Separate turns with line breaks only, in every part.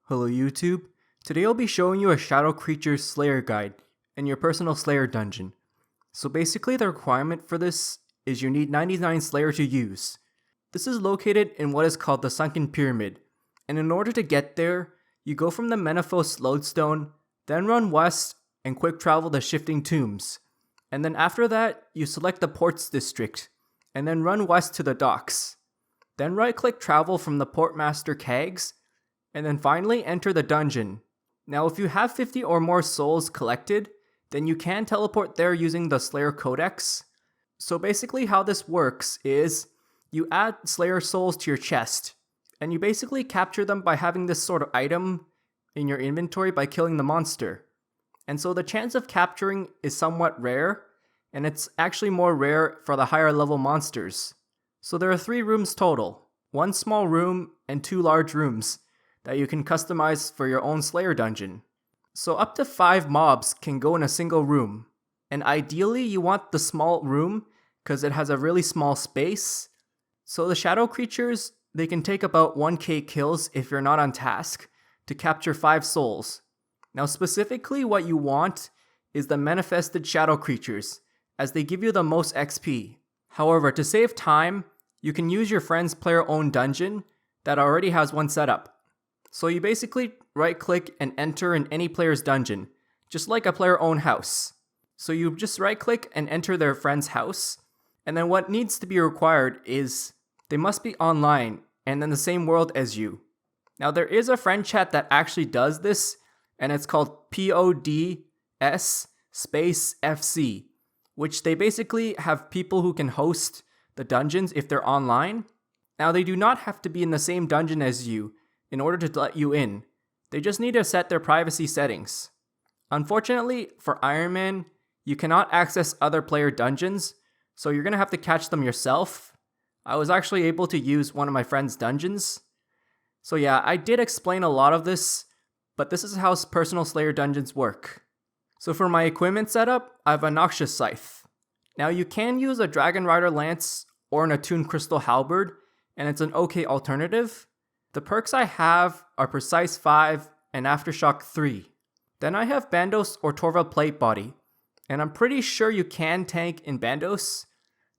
Hello YouTube, today I'll be showing you a Shadow Creature Slayer guide in your personal Slayer dungeon. So basically the requirement for this is you need 99 Slayer to use. This is located in what is called the Sunken Pyramid, and in order to get there, you go from the Menaphos lodestone, then run west and quick travel the Shifting Tombs. And then after that, you select the Ports District, and then run west to the docks. Then right click travel from the Portmaster kegs, and then finally enter the dungeon. Now if you have 50 or more souls collected, then you can teleport there using the Slayer Codex. So basically how this works is, you add Slayer souls to your chest, and you basically capture them by having this sort of item in your inventory by killing the monster. And so the chance of capturing is somewhat rare, and it's actually more rare for the higher level monsters. So there are 3 rooms total, 1 small room and 2 large rooms that you can customize for your own Slayer dungeon. So up to 5 mobs can go in a single room, and ideally you want the small room because it has a really small space. So the shadow creatures, they can take about 1k kills if you're not on task to capture 5 souls. Now specifically what you want is the manifested shadow creatures, as they give you the most XP. However, to save time, you can use your friend's player-owned dungeon that already has one set up. So you basically right click and enter in any player's dungeon, just like a player-owned house. So you just right click and enter their friend's house, and then what needs to be required is they must be online and in the same world as you. Now there is a friend chat that actually does this, and it's called PODS space FC, which they basically have people who can host the dungeons if they're online. Now they do not have to be in the same dungeon as you in order to let you in. They just need to set their privacy settings. Unfortunately, for Iron Man, you cannot access other player dungeons, so you're gonna have to catch them yourself. I was actually able to use one of my friend's dungeons. So yeah, I did explain a lot of this, but this is how personal Slayer dungeons work. So for my equipment setup, I have a Noxious Scythe. Now you can use a Dragon Rider Lance or an Attuned Crystal Halberd, and it's an okay alternative. The perks I have are Precise 5 and Aftershock 3. Then I have Bandos or Torval Plate Body, and I'm pretty sure you can tank in Bandos.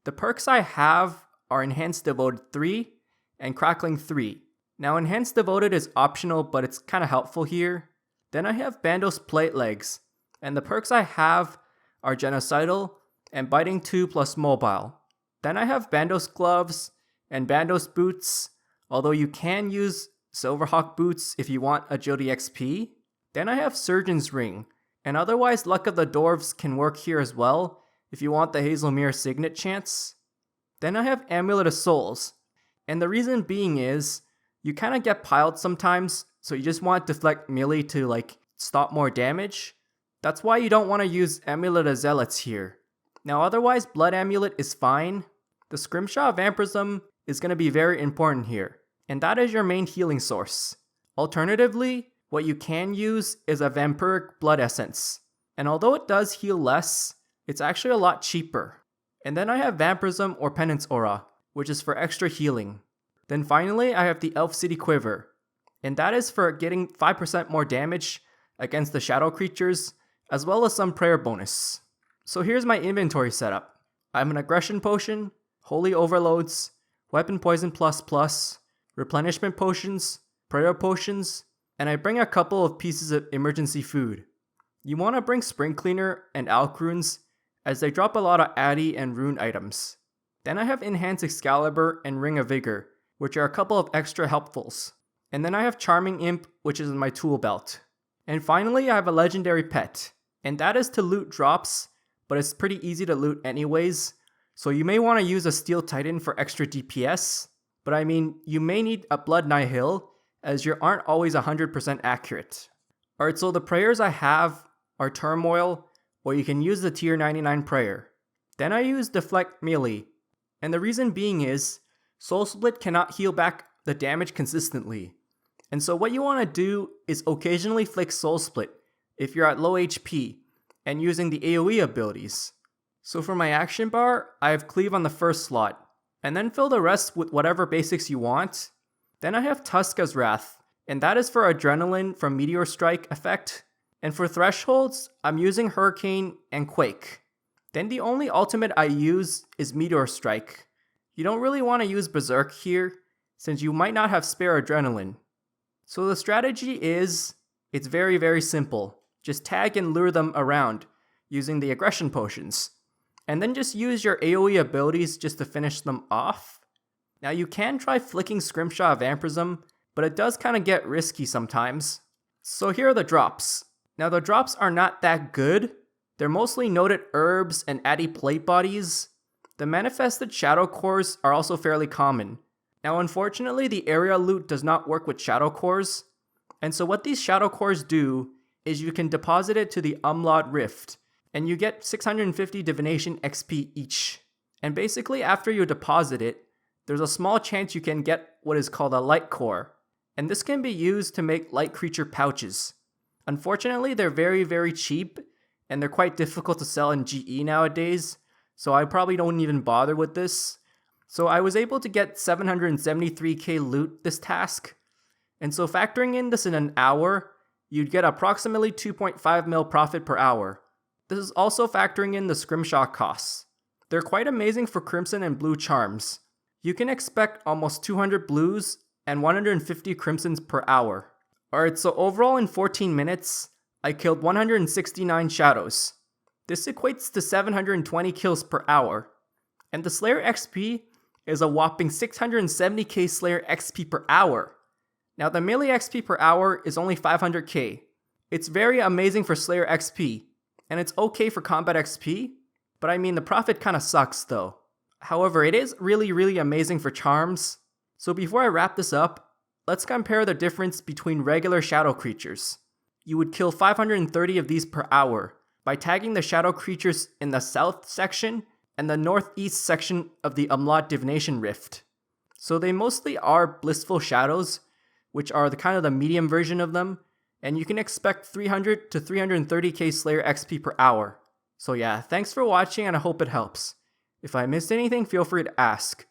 The perks I have are Enhanced Devoted 3 and Crackling 3. Now Enhanced Devoted is optional, but it's kinda helpful here. Then I have Bandos Plate Legs, and the perks I have are Genocidal and Biting 2 plus Mobile. Then I have Bandos Gloves and Bandos Boots, although you can use Silverhawk Boots if you want Agility XP. Then I have Surgeon's Ring, and otherwise Luck of the Dwarves can work here as well if you want the Hazelmere Signet chance. Then I have Amulet of Souls, and the reason being is, you kinda get piled sometimes, so you just want Deflect melee to stop more damage. That's why you don't want to use Amulet of Zealots here. Now otherwise Blood Amulet is fine. The Scrimshaw Vampirism is going to be very important here, and that is your main healing source. Alternatively, what you can use is a Vampiric Blood Essence, and although it does heal less, it's actually a lot cheaper. And then I have Vampirism or Penance Aura, which is for extra healing. Then finally I have the Elf City Quiver, and that is for getting 5% more damage against the shadow creatures, as well as some prayer bonus. So here's my inventory setup. I have an Aggression Potion, Holy Overloads, Weapon Poison ++, Replenishment Potions, Prayer Potions, and I bring a couple of pieces of emergency food. You want to bring Spring Cleaner and Alch Runes, as they drop a lot of Addy and Rune items. Then I have Enhanced Excalibur and Ring of Vigor, which are a couple of extra helpfuls. And then I have Charming Imp, which is in my tool belt. And finally I have a Legendary Pet, and that is to loot drops, but it's pretty easy to loot anyways. So you may want to use a Steel Titan for extra DPS, but I mean, you may need a Blood Nihil, as you aren't always 100% accurate. Alright, so the prayers I have are Turmoil, or you can use the tier 99 prayer. Then I use Deflect melee, and the reason being is, Soul Split cannot heal back the damage consistently. And so what you want to do is occasionally flick Soul Split if you're at low HP, and using the AoE abilities. So for my action bar, I have Cleave on the first slot, and then fill the rest with whatever basics you want. Then I have Tuska's Wrath, and that is for Adrenaline from Meteor Strike effect. And for thresholds, I'm using Hurricane and Quake. Then the only ultimate I use is Meteor Strike. You don't really want to use Berserk here, since you might not have spare Adrenaline. So the strategy is, it's very simple. Just tag and lure them around, using the aggression potions. And then just use your AoE abilities just to finish them off. Now you can try flicking Scrimshaw Vampirism, but it does kind of get risky sometimes. So here are the drops. Now the drops are not that good. They're mostly noted herbs and addy plate bodies. The manifested shadow cores are also fairly common. Now unfortunately the area loot does not work with shadow cores. And so what these shadow cores do is you can deposit it to the Amlodd Rift, and you get 650 divination XP each. And basically after you deposit it, there's a small chance you can get what is called a light core. And this can be used to make light creature pouches. Unfortunately, they're very cheap, and they're quite difficult to sell in GE nowadays, so I probably don't even bother with this. So I was able to get 773k loot this task, and so factoring in this in an hour, you'd get approximately 2.5 mil profit per hour. This is also factoring in the Scrimshaw costs. They're quite amazing for Crimson and Blue charms. You can expect almost 200 blues and 150 crimsons per hour. Alright, so overall in 14 minutes, I killed 169 shadows. This equates to 720 kills per hour. And the Slayer XP is a whopping 670k Slayer XP per hour. Now the melee XP per hour is only 500k. It's very amazing for Slayer XP, and it's okay for combat XP, but I mean the profit kinda sucks though. However, it is really amazing for charms. So before I wrap this up, let's compare the difference between regular shadow creatures. You would kill 530 of these per hour by tagging the shadow creatures in the south section and the northeast section of the Amlodd Divination Rift. So they mostly are blissful shadows, which are the kind of the medium version of them, and you can expect 300 to 330k Slayer XP per hour. So yeah, thanks for watching and I hope it helps. If I missed anything, feel free to ask.